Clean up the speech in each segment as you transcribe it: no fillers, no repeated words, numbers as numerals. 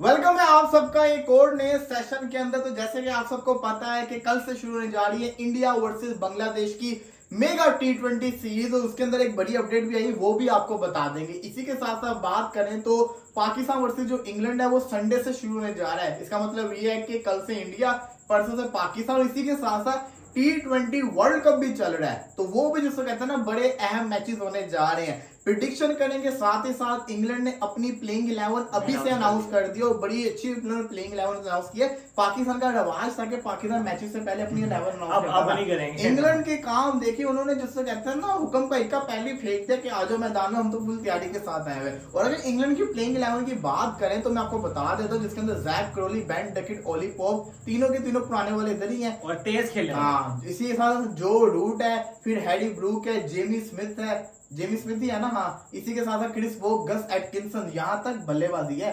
Welcome है आप सबका एक और नए सेशन के अंदर। तो जैसे कि आप सबको पता है कि कल से शुरू होने जा रही है इंडिया वर्सेस बांग्लादेश की मेगा T20 सीरीज, और उसके अंदर एक बड़ी अपडेट भी आई, वो भी आपको बता देंगे। इसी के साथ साथ बात करें तो पाकिस्तान वर्सेस जो इंग्लैंड है वो संडे से शुरू होने जा रहा है। इसका मतलब ये है कि कल से इंडिया, परसों से पाकिस्तान, और इसी के साथ साथ T20 वर्ल्ड कप भी चल रहा है। तो वो भी जिसको कहते हैं ना, बड़े अहम मैचेस होने जा रहे हैं। प्रिडिक्शन करेंगे, साथ ही साथ इंग्लैंड ने अपनी प्लेइंग 11 अभी से अनाउंस कर दी, और बड़ी अच्छी प्लेइंग 11 अनाउंस की है। पाकिस्तान का रवाज था कि पाकिस्तान मैचेस से पहले अपनी 11 अनाउंस करेंगे। इंग्लैंड के काम देखिए उन्होंने, जिससे कहते हैं ना, हुक्म का इक्का पहले फेंक दिया कि आ जाओ मैदान में, हम तो फुल तैयारी के साथ आए हुए। और अगर इंग्लैंड की प्लेइंग 11 की बात करें तो मैं आपको बता देता हूँ, जिसके अंदर Zak Crawley, Ben Duckett, Ollie Pope, तीनों के तीनों पुराने वाले इधर ही हैं और तेज खेले। हाँ, इसी के साथ जो रूट है, फिर हैरी ब्रूक है, जेमी स्मिथ है, जेमी स्मिथ ही है ना, हाँ। इसी के साथ क्रिस वोक, गस एटकिंसन, यहाँ तक बल्लेबाजी है।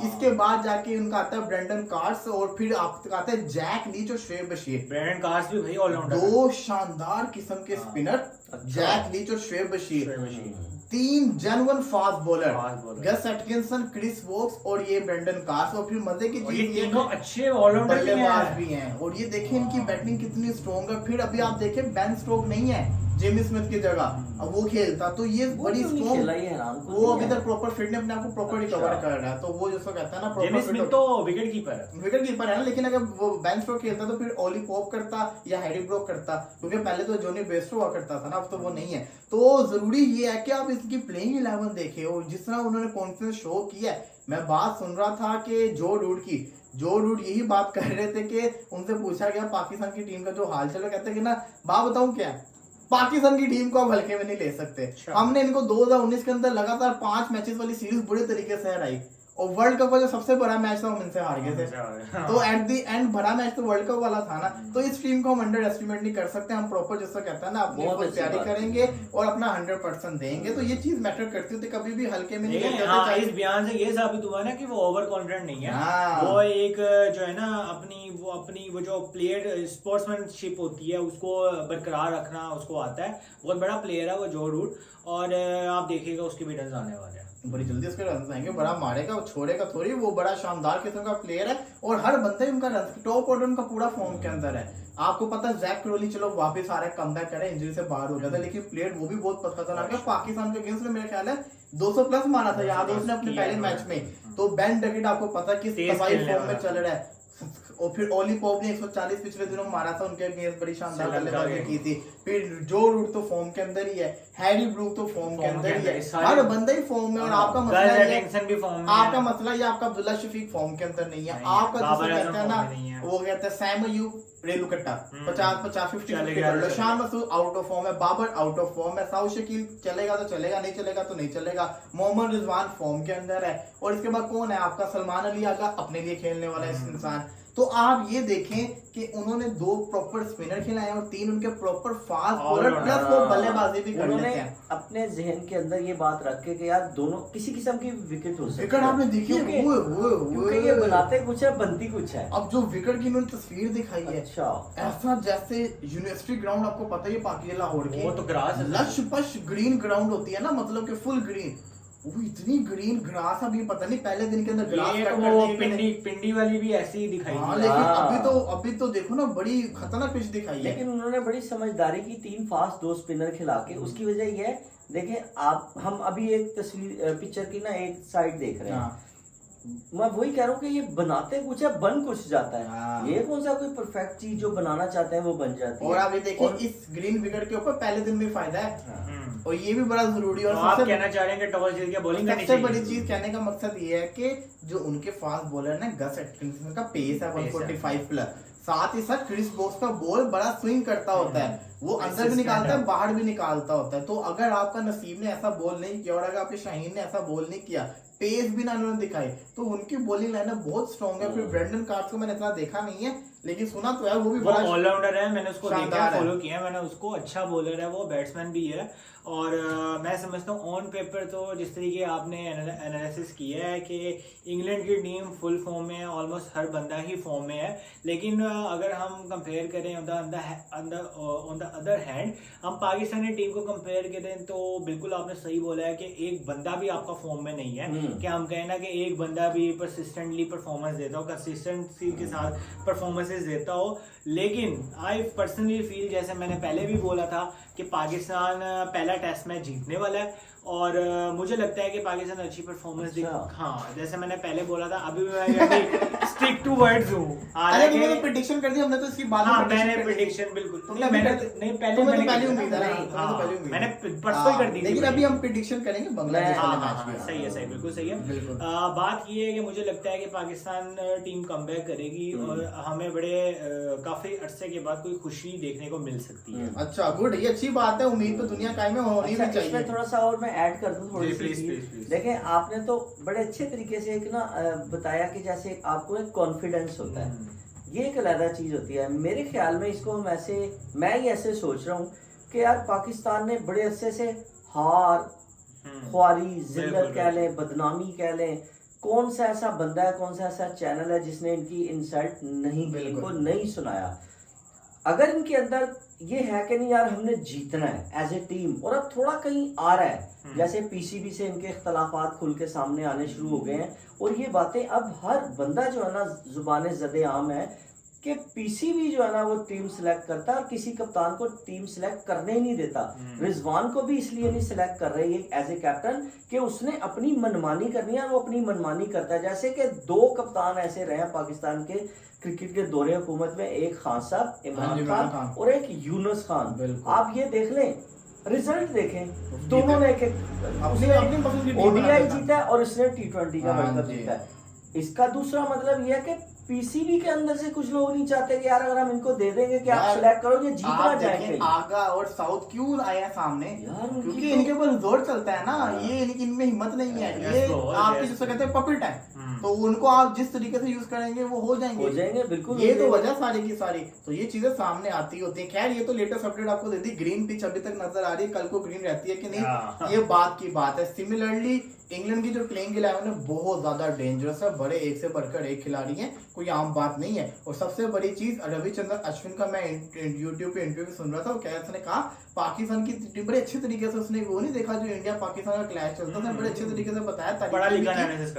इसके बाद जाके उनका आता है ब्रेंडन कार्स, और फिर आपका आता है जैक लीच और शुएब बशीर। ब्रेंडन कार्स भी भाई ऑलराउंडर, दो शानदार किस्म के स्पिनर, जैक लीच और शुएब बशीर। तीन genuine fast bowler, Gus Atkinson, Chris Woakes और ये ब्रेंडन कार्स। और फिर मजे की चीज ये अच्छे ऑलराउंडर बल्लेबाज भी हैं। और ये देखिए इनकी बैटिंग कितनी स्ट्रॉन्ग है। फिर अभी आप देखें बेन स्टोक नहीं है जेमी स्मिथ की जगह, अब वो खेलता, तो ये बड़ी स्ट्रॉन्ग, वो अभी तक प्रॉपर फिट ने अपने आप को प्रॉपर रिकवर कर रहा है। तो वो जिसको कहता है ना, जेमी स्मिथ तो विकेट कीपर है ना। लेकिन अगर वो बेन स्टोक खेलता तो फिर ओली पॉप करता या हैरी ब्रोक करता, क्योंकि पहले तो जोनी बेस्टो हुआ करता था ना, अब तो वो नहीं है। तो जरूरी ये है कि आप इसकी प्लेइंग 11 देखें, और जिस तरह उन्होंने कॉन्फिडेंस शो किया है। मैं बात सुन रहा था कि जो रूट यही बात कर रहे थे कि उनसे पूछा गया पाकिस्तान की टीम का जो हाल चल रहा, कहते कि ना, बात बताऊं क्या, पाकिस्तान की टीम को आप हल्के में नहीं ले सकते। हमने इनको 2019 के अंदर लगातार 5 मैचेस वाली सीरीज बुरे तरीके से हराई, और वर्ल्ड कप का जो सबसे बड़ा मैच था हम इनसे हार गए थे। तो एट दी एंड बड़ा मैच तो वर्ल्ड कप वाला था ना। तो इस टीम को हम अंडर एस्टिमेट नहीं कर सकते। हम प्रॉपर जिसको कहता है ना, अपनी तैयारी करेंगे और अपना 100% देंगे। तो ये चीज मैटर करती होती, कभी भी हल्के में नहीं लेते। इस बयान से ये साबित हुआ ना कि वो ओवर कॉन्फिडेंट नहीं है। वो एक जो है ना, अपनी वो जो प्लेयर स्पोर्ट्समैनशिप होती है उसको बरकरार रखना उसको आता है। बहुत बड़ा प्लेयर है वो जो रूट, और आप देखिएगा उसके भी रन आने वाले हैं, बड़ी जल्दी उसके रन आएंगे। बड़ा मारेगा, वो छोड़ेगा थोड़ी। वो बड़ा शानदार किस्म का प्लेयर है, और हर बंदे उनका टॉप ऑर्डर उनका पूरा फॉर्म के अंदर है। आपको पता है जैक क्रोली चलो वापस आ रहा है, कमबैक कर रहा है, इंजरी से बाहर हो गया था, लेकिन प्लेयर वो भी बहुत खतरनाक है। पाकिस्तान के अगेंस्ट में मेरा ख्याल है 200 प्लस मारा था याद है उसने अपने पहले मैच में। तो बेन डकेट आपको पता है किस तबाही फॉर्म में चल रहा है। और फिर ओली पॉप ने 140 पिछले दिनों मारा था उनके अगेंस्ट, बड़ी शानदार बल्लेबाजी की थी। फिर जो रूट तो फॉर्म के अंदर ही है, हैरी ब्रूक तो फॉर्म के अंदर ही है, हर बंदा ही फॉर्म में। और आपका मसला ये आपका अब्दुल्ला शफीक फॉर्म के अंदर नहीं है। आपका जिसे कहते हैं ना, वो कहते हैं सैम अयूब, रेलू कट्टा 50-50 Shan Masood out of form है, बाबर आउट ऑफ फॉर्म है, साउथ शकील चलेगा तो चलेगा, नहीं चलेगा तो नहीं चलेगा, मोहम्मद रिजवान फॉर्म के अंदर है। और इसके बाद कौन है आपका, सलमान अली आगा, अपने लिए खेलने वाला इंसान। तो आप ये देखें कि उन्होंने 2 प्रॉपर स्पिनर खिलाए और 3 उनके प्रॉपर फास्ट बॉलर, प्लस वो बल्लेबाजी भी कर लेते हैं। अपने जहन के अंदर ये बात रख के कि यार दोनों किसी किस्म की विकेट हो सकती है। विकेट आपने देखी है, क्योंकि ये बनाते कुछ है, बनती कुछ है। अब जो विकेट की इन्होंने तस्वीर दिखाई है, अच्छा, ऐसा जैसे यूनिवर्सिटी ग्राउंड, आपको पता है पाकिस्तान लाहौर की, वो तो ग्रास लश पश ग्रीन ग्राउंड होती है ना, मतलब कि फुल ग्रीन, वो इतनी ग्रीन ग्रास। अभी पता नहीं पहले दिन के अंदर ग्रास कट कर दी, पिंडी वाली भी ऐसी ही दिखाई थी। लेकिन अभी तो देखो ना, बड़ी खतरनाक पिच दिखाई है। लेकिन उन्होंने बड़ी समझदारी की, 3 फास्ट 2 स्पिनर खिला के। उसकी वजह ये है, देखें आप, हम अभी एक तस्वीर पिक्चर की ना एक साइड देख रहे हैं। मैं वही कह रहा हूँ कि ये बनाते कुछ है, बन कुछ जाता है। ये कौन सा कोई परफेक्ट चीज जो बनाना चाहते हैं वो बन जाती है। और अभी देखिए इस ग्रीन विकेट के ऊपर पहले दिन में फायदा है, और ये भी बड़ा जरूरी है। और आप कहना चाह रहे हैं कि टॉस जीत के बॉलिंग करनी चाहिए। सबसे बड़ी चीज कहने का मकसद ये है कि जो उनके फास्ट बॉलर है, गस एटकिंसन का पेस है 145 प्लस, साथ ही साथ क्रिस वोक्स का बॉल बड़ा स्विंग करता होता है, वो अंदर भी निकालता है, बाहर भी निकालता होता है। तो अगर आपका नसीब ने ऐसा बॉल नहीं किया, और अगर आपके शाहीन ने ऐसा बॉल नहीं किया, पेस भी ना उन्होंने दिखाई, तो उनकी बॉलिंग लाइनअप बहुत स्ट्रॉन्ग है। फिर ब्रेंडन कार्स को मैंने इतना देखा नहीं है, लेकिन सुना तो है वो भी वो बड़ा ऑलराउंडर है, मैंने उसको देखा शानदार है। फॉलो किया मैंने उसको, अच्छा बॉलर है वो, बैट्समैन भी है। और मैं समझता हूँ ऑन पेपर तो जिस तरीके आपने एनालिसिस किया है कि इंग्लैंड की टीम फुल फॉर्म में है, ऑलमोस्ट हर बंदा ही फॉर्म में है, लेकिन अगर हम कंपेयर करें ऑन द अदर हैंड हम पाकिस्तानी टीम को कंपेयर करें तो बिल्कुल आपने सही बोला है कि एक बंदा भी आपका फॉर्म में नहीं है कि हम कहें ना कि एक बंदा भी परसिस्टेंटली परफॉर्मेंस देता हो, कंसिस्टेंसी के साथ परफॉर्मेंसेस देता हो। लेकिन आई पर्सनली फील, जैसे मैंने पहले भी बोला था कि पाकिस्तान पहला टेस्ट मैच जीतने वाला है और मुझे लगता है कि पाकिस्तान अच्छी परफॉर्मेंस हाँ जैसे मैंने पहले बोला था, अभी मैं स्टिक टू वर्ड्स हूँ। अरे तुमने तो प्रेडिक्शन कर दी, हमने तो इसकी बात हाँ मैंने प्रेडिक्शन बिल्कुल मैंने परसों ही कर दी, लेकिन अभी हम प्रेडिक्शन करेंगे बांग्लादेश वाले मैच की। सही है, सही, बिल्कुल सही है। बात ये है कि मुझे लगता है कि पाकिस्तान टीम कमबैक करेगी और हमें बड़े काफी अरसे के बाद कोई खुशी देखने को मिल सकती है। अच्छा गुड, ये अच्छी बात है, उम्मीद तो दुनिया कायम में होनी भी चाहिए। इसमें थोड़ा सा और मैं ऐड कर दूं थोड़ी सी प्लीज। देखें, आपने तो बड़े अच्छे तरीके से एक ना बताया कि जैसे आपको एक कॉन्फिडेंस होता है, ये एक अलग चीज होती है। मेरे ख्याल में इसको मैं ही ऐसे सोच रहा हूँ कि यार पाकिस्तान ने बड़े अच्छे से हार, ख्वारी, जिल्लत कह लें, बदनामी कह लें, कौन सा ऐसा बंदा है, कौन सा ऐसा चैनल है जिसने इनकी इंसल्ट नहीं की, इनको नहीं सुनाया। अगर इनके अंदर ये है कि नहीं यार हमने जीतना है एज ए टीम, और अब थोड़ा कहीं आ रहा है, जैसे पीसीबी से इनके इख्तलाफात खुल के सामने आने शुरू हो गए हैं और ये बातें अब हर बंदा जो है ना जुबान ज़दे आम है कि पीसीबी जो है ना वो टीम सिलेक्ट करता है और किसी कप्तान को टीम सिलेक्ट करने ही नहीं देता। रिजवान को भी इसलिए नहीं सिलेक्ट कर रही है एज ए कैप्टन कि उसने अपनी मनमानी करनी है, वो अपनी मनमानी करता है। जैसे कि 2 कप्तान ऐसे रहे हैं पाकिस्तान के क्रिकेट के दौरे हुकूमत में, एक खान साहब इमरान खान और एक यूनुस खान। आप ये देख लें, रिजल्ट देखें, दोनों ने एक ओडीआई जीता है और इसने T20 का वर्ल्ड कप जीता है। इसका दूसरा मतलब यह है कि पीसीबी के अंदर से कुछ लोग नहीं चाहते कि यार अगर हम इनको दे देंगे कि आप सिलेक्ट करो, ये जीतना चाहेंगे। आगा और साउथ क्यों आया सामने यार, क्योंकि इनके ऊपर जोर चलता है ना, ये इनमें हिम्मत नहीं है, ये आपकी जिसको कहते हैं पपेट है, तो उनको आप जिस तरीके से यूज करेंगे वो हो जाएंगे बिल्कुल। ये तो वजह सारी की सारी, तो ये चीजें सामने आती होती है। खैर ये तो लेटेस्ट अपडेट आपको दे दी, ग्रीन पिच अभी तक नजर आ रही है, कल को ग्रीन रहती है कि नहीं ये बात की बात है। सिमिलरली इंग्लैंड की जो प्लेइंग इलेवन है बहुत ज्यादा डेंजरस है, बड़े एक से बढ़कर एक खिलाड़ी हैं, कोई आम बात नहीं है। और सबसे बड़ी चीज रविचंद्रन अश्विन का मैं यूट्यूब पे इंटरव्यू सुन रहा था, वो उसने कहा पाकिस्तान की टीम बड़े अच्छे तरीके से, उसने वो नहीं देखा जो इंडिया पाकिस्तान का क्लैश चलता था, बड़े अच्छे तरीके से बताया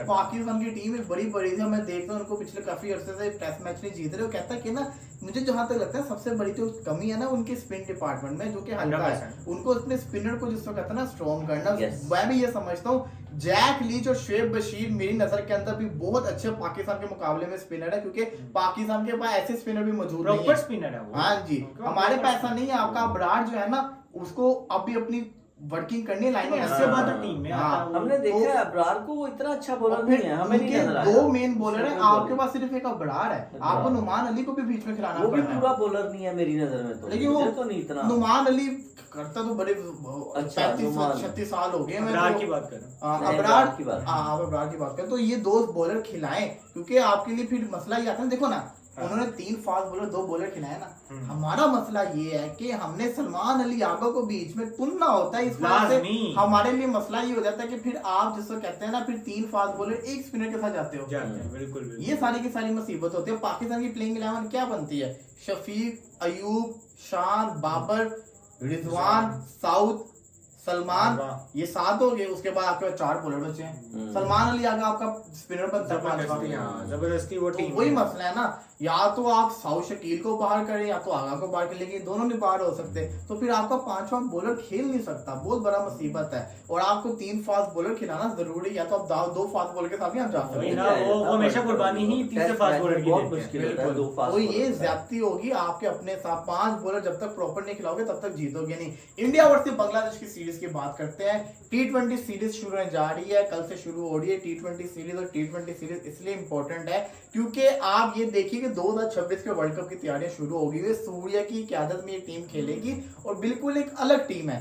पाकिस्तान की टीम बड़ी बड़ी थी। मैं देखता हूँ उनको पिछले काफी अरसे से टेस्ट मैच नहीं जीत रहे, वो कहता है कि ना मुझे जहां तक लगता है सबसे बड़ी जो कमी है ना उनके स्पिन डिपार्टमेंट में, जो कि हल्का है, उनको अपने स्पिनर को जिसको कहता है ना स्ट्रॉन्ग करना। मैं भी ये समझता हूँ जैक लीच और शुएब बशीर मेरी नजर के अंदर भी बहुत अच्छे पाकिस्तान के मुकाबले में स्पिनर है, क्योंकि पाकिस्तान के पास ऐसे स्पिनर भी मौजूद नहीं है। स्पिनर है वो। हाँ जी, हमारे पास ऐसा नहीं है। आपका बराड़ जो है ना उसको अभी अपनी वर्किंग करने लाइन में उसके बाद टीम में हमने देखा है अबरार को, वो इतना अच्छा बॉलर नहीं है, हमें नहीं नजर आया। 2 मेन बॉलर है, आपके पास सिर्फ एक अबरार है, आपको नुमान अली को भी बीच में खिलाना पड़ता है, वो भी पूरा बॉलर नहीं है मेरी नजर में, तो लेकिन वो तो नहीं इतना। नुमान अली करता तो बड़े 35-36 साल हो गए। अबरार की बात कर, अबरार की बात कर, तो ये 2 बॉलर खिलाएं, क्योंकि आपके लिए फिर मसला ये आता है। देखो ना उन्होंने 3 फास्ट बॉलर 2 बॉलर खिलाए ना, हमारा मसला ये है कि हमने सलमान अली आगा को बीच में तुलना होता है, इस वजह से हमारे लिए मसला ये हो जाता है कि फिर आप जिसको कहते हैं ना फिर 3 फास्ट बॉलर 1 स्पिनर के साथ जाते हो। बिल्कुल ये सारी की सारी मुसीबत होती है। पाकिस्तान की प्लेइंग 11 क्या बनती है? शफीक, अयूब, शान, बाबर, रिजवान, साउथ, सलमान, ये 7 हो गए। उसके बाद आपके 4 बॉलर बचे हैं। सलमान अली आगा आपका स्पिनर बनता है, जबरदस्ती वो टीम। वही मसला है ना, या तो आप साउथ शकील को बाहर करें या तो आगा को बाहर कर, लेकिन दोनों नहीं बाहर हो सकते, तो फिर आपका 5वां बॉलर खेल नहीं सकता, बहुत बड़ा मुसीबत है। और आपको 3 फास्ट बॉलर खिलाना जरूरी, या तो आप 2 फास्ट बॉलर के साथ ही आप जा सकते हैं। वो हमेशा कुर्बानी ही तीसरे फास्ट बॉलर की मुश्किल होता है, 2 फास्ट। तो ये ज्यादती होगी आपके अपने साथ। 5 बॉलर जब तक प्रॉपर नहीं खिलाओगे तब तक जीतोगे नहीं। इंडिया वर्सेस बांग्लादेश की सीरीज की बात करते हैं। T20 सीरीज शुरू होने जा रही है, कल से शुरू हो रही है T20 सीरीज। और T20 सीरीज इसलिए इंपॉर्टेंट है क्योंकि आप ये देखिए कि 2026 के वर्ल्ड कप की तैयारियां शुरू हो गई है। सूर्या की क़यादत में ये टीम खेलेगी और बिल्कुल एक अलग टीम है।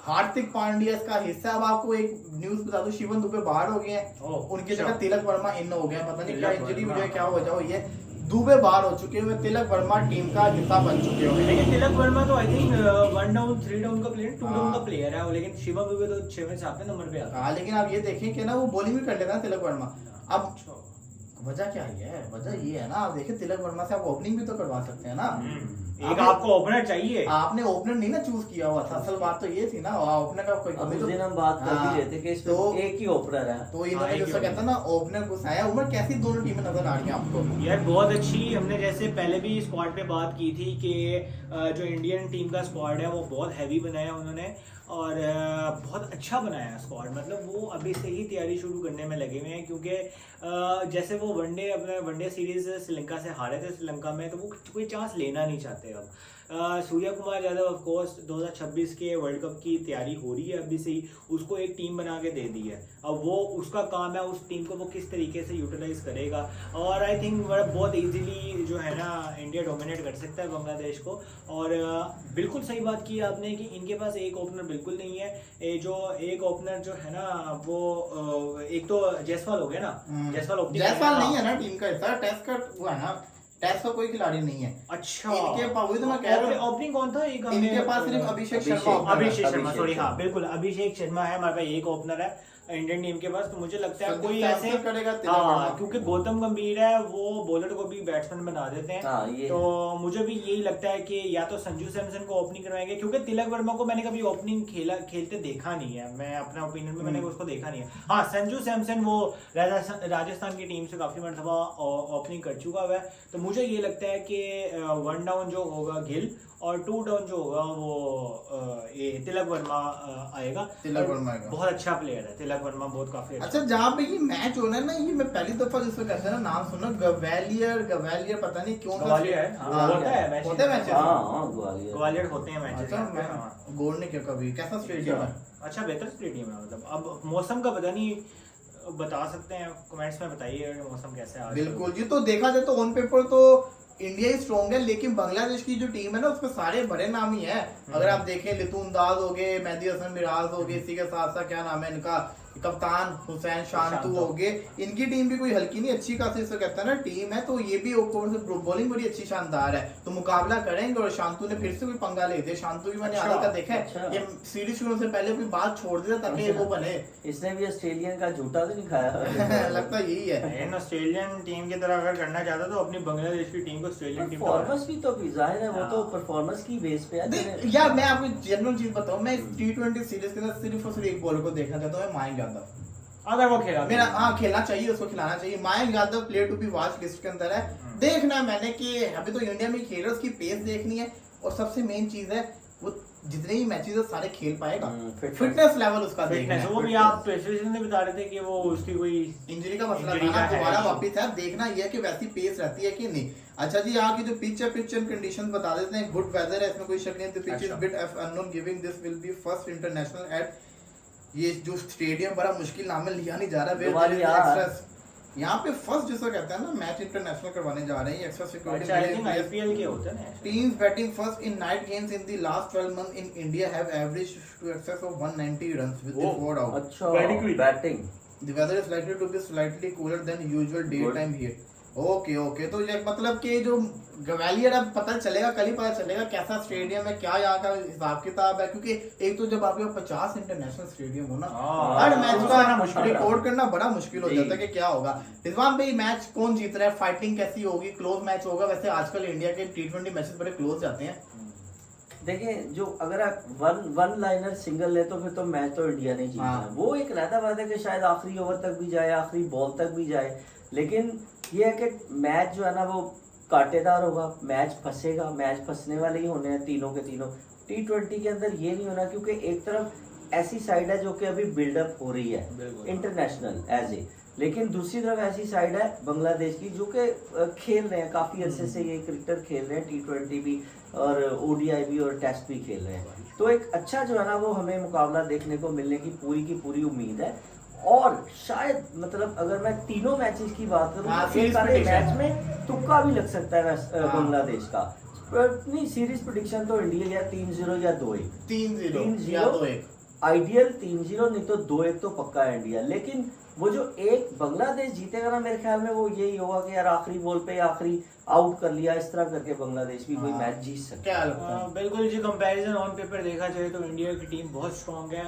हार्दिक पांड्या इसका हिस्सा। अब आपको एक न्यूज बता दूं, शिवन दुबे बाहर हो गए हैं, उनकी जगह तिलक वर्मा इन हो गया, पता नहीं क्या इंजरी हुई है, क्या वजह हुई है। दुबे बाहर हो चुके हैं, तिलक वर्मा टीम का हिस्सा बन चुके हैं। लेकिन तिलक वर्मा तो आई थिंक 1 डाउन 3 डाउन का प्लेयर 2 डाउन का प्लेयर है, लेकिन शिवम दुबे तो 6वें 7वें नंबर पे आता है। हाँ, लेकिन आप ये देखें कि ना वो बॉलिंग भी कर लेता है तिलक वर्मा। अब वजह क्या है? वजह ये है ना, आप देखिए तिलक वर्मा से आप ओपनिंग भी तो करवा सकते हैं ना। एक आपको ओपनर चाहिए, आपने ओपनर नहीं ना चूज किया हुआ था, असल बात तो ये थी ना, ओपनर का कोई अब कमी उस तो दिन हम बात कर हाँ, भी रहे थे कि इसमें तो एक ही ओपनर है। तो इन्होंने एक ही जैसा कहता है ना ओपनर घुसाया। उमर कैसी दोनों टीमें नजर आ रही हैं आपको? यार बहुत अच्छी। हमने जैसे पहले भी स्क्वाड पे बात की थी कि जो इंडियन टीम का स्क्वाड है वो बहुत हैवी बनाया उन्होंने और बहुत अच्छा बनाया स्क्वाड। मतलब वो अभी से ही तैयारी शुरू करने में लगे हुए हैं, क्योंकि जैसे वो वनडे अपना वनडे सीरीज श्रीलंका से हारे थे श्रीलंका में, तो वो कोई चांस लेना नहीं चाहते अब। सूर्या कुमार यादव ऑफ कोर्स 2026 के वर्ल्ड कप की तैयारी हो रही है अभी से ही, उसको एक टीम बना के दे दी है। अब वो उसका काम है उस टीम को वो किस तरीके से यूटिलाइज करेगा, और आई थिंक बहुत इजीली जो है ना इंडिया डोमिनेट कर सकता है बांग्लादेश को। और बिल्कुल सही बात की आपने कि इनके पास एक ओपनर बिल्कुल नहीं है। जो एक ओपनर जो है ना वो एक तो जायसवाल हो गया ना, जायसवाल नहीं है ना टीम का हिस्सा, टेस्ट का वो है ना, टेस्ट का कोई खिलाड़ी नहीं है। अच्छा, इनके पास वही तो मैं कह रहा हूं, ओपनिंग कौन था? एक इनके पास सिर्फ अभिषेक शर्मा, सॉरी हाँ बिल्कुल अभिषेक शर्मा है हमारे पास, एक ओपनर है इंडियन टीम के पास। तो मुझे लगता है कोई ऐसे करेगा हाँ, क्योंकि गौतम गंभीर है वो बॉलर को भी बैट्समैन बना देते हैं। तो मुझे भी यही लगता है कि या तो संजू सैमसन को ओपनिंग करवाएंगे, क्योंकि तिलक वर्मा को मैंने कभी ओपनिंग खेलते देखा नहीं है। मैं अपना ओपिनियन में मैंने उसको देखा नहीं है। हाँ, संजू सैमसन वो राजस्थान की टीम से काफी मरतबा ओपनिंग कर चुका हुआ है। तो मुझे ये लगता है कि 1 डाउन जो होगा गिल और 2 डाउन जो होगा वो ये तिलक वर्मा आएगा। तिलक वर्मा आएगा, बहुत अच्छा प्लेयर है तिलक वर्मा, बहुत काफी अच्छा। जहाँ पे ये मैच होना है ना, ये मैं पहली दफा जिसको कहते हैं ना नाम सुना, गवालियर पता नहीं क्यों होता है मैच ग्वालियर होते हैं मैच। गौर नहीं किया कभी। कैसा स्टेडियम है? अच्छा, बेहतर स्टेडियम है। मतलब अब मौसम का पता नहीं, बता सकते हैं कमेंट्स में बताइए मौसम कैसा है। बिल्कुल जी, तो देखा जाए तो ऑन पेपर तो इंडिया ही स्ट्रॉन्ग है, लेकिन बांग्लादेश की जो टीम है ना उसमें सारे बड़े नाम ही है। अगर आप देखें लितुंदाज हो गए, मेहदी हसन मिराज हो गए, इसी के साथ साथ क्या नाम है इनका कप्तान हुसैन शांतु हो गए। इनकी टीम भी कोई हल्की नहीं, अच्छी खासी से कहता है ना टीम है। तो ये भी बॉलिंग बड़ी अच्छी शानदार है, तो मुकाबला करेंगे। और शांतु ने फिर से कोई पंगा ले दिया। शांतु की मैंने आदत का देखा है, ये सीरीज शुरू से पहले कोई बात छोड़ दिया ताकि वो बने। इसने भी ऑस्ट्रेलियन का झूठा तो नहीं खाया लगता यही है। ऑस्ट्रेलियन टीम की तरह अगर करना चाहता तो अपनी बांग्लादेश की टीम को ऑस्ट्रेलियन टीम परफॉर्मेंस भी तो जाहिर है, वो तो परफॉर्मेंस की बेस पे है। यार मैं आपको जनरल चीज बताऊं, मैं T20 सीरीज के अंदर सिर्फ और सिर्फ एक बॉलर को देखना चाहता हूं, मैं मयंक यादव। अगर वो खेला मेरा हाँ खेलना चाहिए, उसको खिलाना चाहिए। Mayank Yadav player to be watch list के अंदर है। देखना है मैंने कि अभी तो इंडिया में खेल रहा है, उसकी पेस देखनी है। और सबसे मेन चीज है वो जितने ही मैचेस है सारे खेल पाएगा, फिटनेस लेवल उसका देखना है। वो भी आप स्पेशलिस्ट ने बता रहे थे कि वो उसकी कोई इंजरी का मसला था ना, दोबारा वापस है। देखना ये है कि वैसी पेस रहती है कि नहीं। अच्छा जी, यहाँ की जो पिच है, पिच एंड कंडीशन बता देते हैं। गुड वेदर है, इसमें कोई शक नहीं। Pitch is bit unknown giving this will be first international at, ये जो स्टेडियम बड़ा मुश्किल नाम है, लिया नहीं जा रहा। यहाँ पे फर्स्ट जिसको कहते हैं ना मैच इंटरनेशनल करवाने जा रहे हैं। एक्स्ट्रा सिक्योरिटी आईपीएल के होते हैं। Teams batting first in night games in the last 12 months in India have averaged to excess of 190 runs with 4 out. अच्छा, batting. The weather is likely to be slightly cooler than usual daytime here. Okay तो ये मतलब कि जो ग्वालियर, अब पता चलेगा, कल ही पता चलेगा कैसा स्टेडियम है, क्या यहाँ का हिसाब किताब है। क्योंकि एक तो जब आपके 50 इंटरनेशनल स्टेडियम हो ना, हर मैच का रिकॉर्ड करना बड़ा मुश्किल हो जाता है कि क्या होगा। रिजवान भाई, मैच कौन जीत रहा है, फाइटिंग कैसी होगी, क्लोज मैच होगा? वैसे आजकल इंडिया के T20 मैचेस बड़े क्लोज जाते हैं। देखिए, जो अगर आप वन लाइनर सिंगल ले तो फिर तो मैच तो इंडिया ने जीतना है। वो एक रहता बात है कि शायद आखिरी ओवर तक भी जाए, आखिरी बॉल तक भी जाए। लेकिन ये है कि मैच जो है ना वो कांटेदार होगा, मैच फंसेगा, मैच फंसने वाले ही होने हैं तीनों के तीनों। T20 के अंदर ये नहीं होना, क्योंकि एक तरफ ऐसी साइड है जो कि अभी बिल्डअप हो रही है इंटरनेशनल एज ए, लेकिन दूसरी तरफ ऐसी साइड है बांग्लादेश की जो कि खेल रहे हैं काफी अरसे से, ये क्रिकेट खेल रहे हैं, T20 भी और ODI भी और टेस्ट भी खेल रहे हैं। तो एक अच्छा जो है ना वो हमें मुकाबला देखने को मिलने की पूरी उम्मीद है। और शायद मतलब अगर मैं तीनों मैचेस की बात करूं, एक सारे मैच में तुक्का भी लग सकता है बांग्लादेश का। नहीं, सीरीज प्रेडिक्शन तो इंडिया या 3-0 या 2-1, 3-0 या 2-1 आइडियल 3-0, नहीं तो 2-1 तो पक्का है इंडिया। लेकिन वो जो एक बांग्लादेश जीतेगा ना, मेरे ख्याल में वो यही होगा कि यार आखिरी बॉल पे आखिरी आउट कर लिया, इस तरह करके बांग्लादेश भी कोई मैच जीत सकता क्या है। लगता है? बिल्कुल जी, कंपैरिजन ऑन पेपर देखा जाए तो इंडिया की टीम बहुत स्ट्रांग है,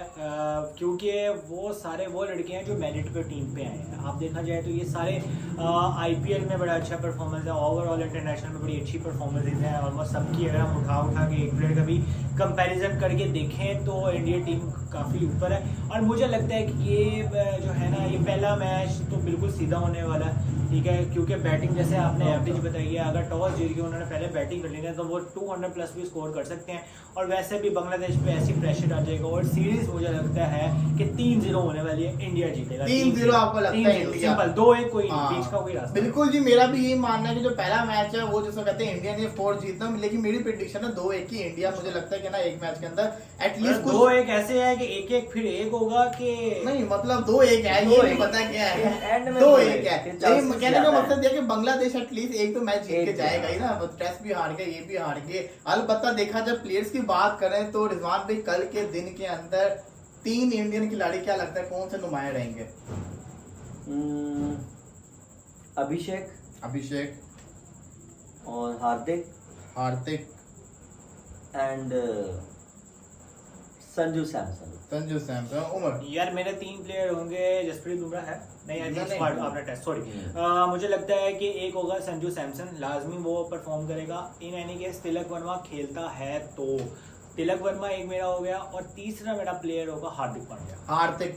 क्योंकि वो लड़के हैं जो मेरिट पे टीम पे आए हैं। आप देखा जाए तो ये सारे आईपीएल में बड़ा अच्छा परफॉर्मेंस है, ओवरऑल इंटरनेशनल में बड़ी अच्छी परफॉर्मेंसेज हैं ऑलमोस्ट सबकी। अगर हम उठा के एक प्लेयर का भी कंपैरिजन करके देखें तो इंडिया टीम काफ़ी ऊपर है। और मुझे लगता है कि ये जो है ना, ये पहला मैच तो बिल्कुल सीधा होने वाला है, ठीक है, क्योंकि बैटिंग जैसे आपने एवरेज बताई है, अगर टॉस जीत के उन्होंने पहले बैटिंग कर ली है तो वो 200 प्लस भी स्कोर कर सकते हैं। और वैसे भी बांग्लादेश पे ऐसी प्रेशर आ जाएगा और सीरीज मुझे लगता है कि 3-0 होने वाली है, इंडिया जीतेगा 3-0 आपको लगता है इंडिया? सिंपल 2-1, कोई हाँ, बीच का कोई रास्ता। बिल्कुल जी, मेरा भी यही मानना है कि जो पहला मैच है वो जिसको कहते हैं इंडिया ने 4 जीतना, लेकिन मेरी प्रेडिक्शन है 2-1 की इंडिया। मुझे लगता है कि ना एक मैच के अंदर एटलीस्ट 2-1 ऐसे है कि 1-1 फिर 1 होगा कि नहीं, मतलब 2-1 है, ये नहीं पता क्या है, एंड में 2-1 है। के लेकिन chances कहने का ज्यादा है। मकसद यह कि बांग्लादेश एटलीस्ट एक तो मैच जीत के एक जाएगा ही ना। टेस्ट भी हार गए, ये भी हार गए। अलबत्ता देखा जाए प्लेयर्स की बात करें तो रिजवान भाई कल के दिन के अंदर 3 इंडियन खिलाड़ी क्या लगता है कौन से नुमाया रहेंगे? अभिषेक और हार्दिक एंड संजू सैमसन। उमर यार मेरे 3 प्लेयर होंगे। जसप्रीत बुमराह है नहीं, आई थिंक नहीं, स्क्वाड नहीं। आपने टेस्ट, सॉरी। मुझे लगता है कि एक होगा संजू सैमसन, लाजमी वो परफॉर्म करेगा। In any case Tilak Varma खेलता है तो तिलक वर्मा एक मेरा हो गया, और तीसरा मेरा प्लेयर होगा हार्दिक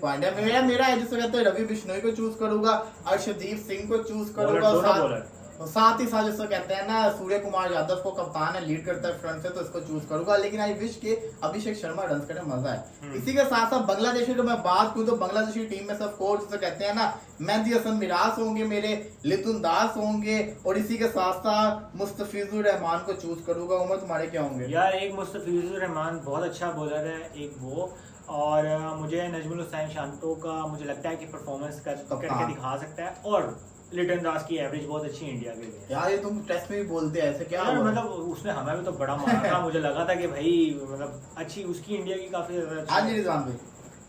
पांड्या। मेरा है जिसको कहते हैं रवि बिश्नोई को चूज करूंगा, अर्शदीप सिंह को चूज करूंगा, दोनों बॉलर। और साथ ही साथ जिसको कहते हैं ना सूर्य कुमार यादव को कप्तान है, लीड करता है फ्रंट से, तो इसको चूज करूंगा। लेकिन आई विश के अभिषेक शर्मा रन करने मजा है। इसी के साथ साथ बांग्लादेश की मैं बात करूं तो बांग्लादेशी टीम में सब कोच जिसे कहते हैं ना मेहदी हसन मिराज होंगे, मेरे लितुन दास होंगे, और इसी के साथ साथ मुस्तफिजुर रहमान को चूज करूंगा। उमर तुम्हारे क्या होंगे? यार एक मुस्तफिजुर रहमान बहुत अच्छा बॉलर है, एक वो, और मुझे नजमुल हुसैन शांतो का मुझे लगता है कि परफॉर्मेंस करके दिखा सकता है, और लिटन दास की एवरेज बहुत अच्छी इंडिया के लिए। यार ये तुम टेस्ट में भी बोलते हैं ऐसे, क्या यार हुआ? मतलब उसने हमें भी तो बड़ा मारा था, मुझे लगा था कि भाई मतलब अच्छी उसकी इंडिया की काफी ज्यादा हाँ जी रिजवान भाई।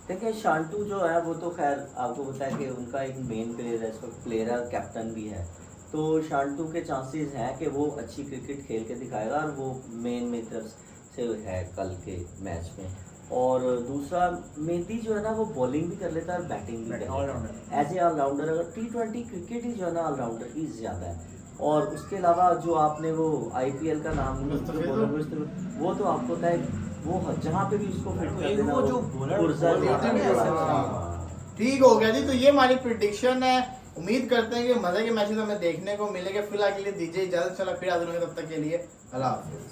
देखिए शांटू जो है वो तो खैर आपको पता है कि उनका एक मेन प्लेयर है, इसको प्लेयर है, कैप्टन भी है, तो शांटू के चांसेस हैं कि वो अच्छी क्रिकेट खेल के दिखाएगा, और वो मेन मेरी तरफ से है कल के मैच में। और दूसरा मेहदी जो है ना वो बॉलिंग भी कर लेता है और बैटिंग भी कर लेता है एज ए ऑलराउंडर। अगर T20 क्रिकेट ही जो है ना ऑलराउंडर ही ज़्यादा है। और उसके अलावा जो आपने वो IPL का नाम वो तो आपको पता है, वो जहाँ पे भी उसको फिट कर देना, वो जो ठीक हो गया जी। तो ये हमारी प्रिडिक्शन है। उम्मीद करते हैं कि मजे के मैचेस हमें देखने को मिलेंगे। फिलहाल के लिए दीजिए इजाजत, चला फिर हाजिर होंगे, तब तक के लिए अल्लाह हाफिज़।